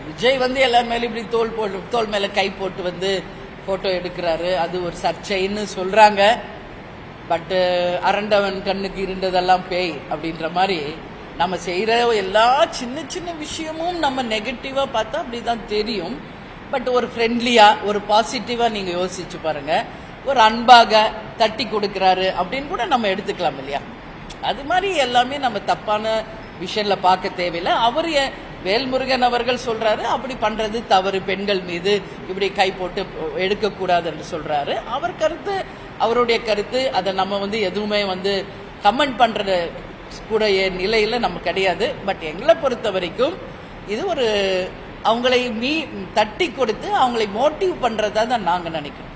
விஜய் எல்லார் மேலும் இப்படி தோல் மேல கை போட்டு போட்டோ எடுக்கிறாரு, அது ஒரு சர்ச்சைன்னு சொல்றாங்க. பட் அரண்டவன் கண்ணுக்கு இருண்டதெல்லாம் பேய் அப்படின்ற மாதிரி நம்ம செய்யற எல்லா சின்ன சின்ன விஷயமும் நம்ம நெகட்டிவா பார்த்தா அப்படிதான் தெரியும். பட் ஒரு ஃப்ரெண்ட்லியா ஒரு பாசிட்டிவா நீங்க யோசிச்சு பாருங்க, ஒரு அன்பாக தட்டி கொடுக்கிறாரு அப்படின்னு கூட நம்ம எடுத்துக்கலாம் இல்லையா? அது மாதிரி எல்லாமே நம்ம தப்பான விஷயம்ல பார்க்க தேவையில்லை. அவர் வேல்முருகன் அவர்கள் சொல்றாரு அப்படி பண்றது தவறு, பெண்கள் மீது இப்படி கை போட்டு எடுக்கக்கூடாது என்று சொல்றாரு. அவர் கருத்து அவருடைய கருத்து, அதை நம்ம எதுவுமே கமெண்ட் பண்ற கூட நிலையில நம்ம கிடையாது. பட் எங்களை பொறுத்த வரைக்கும் இது ஒரு அவங்களை தட்டி கொடுத்து அவங்களை மோட்டிவ் பண்றதா தான் நாங்க நினைக்கிறோம்.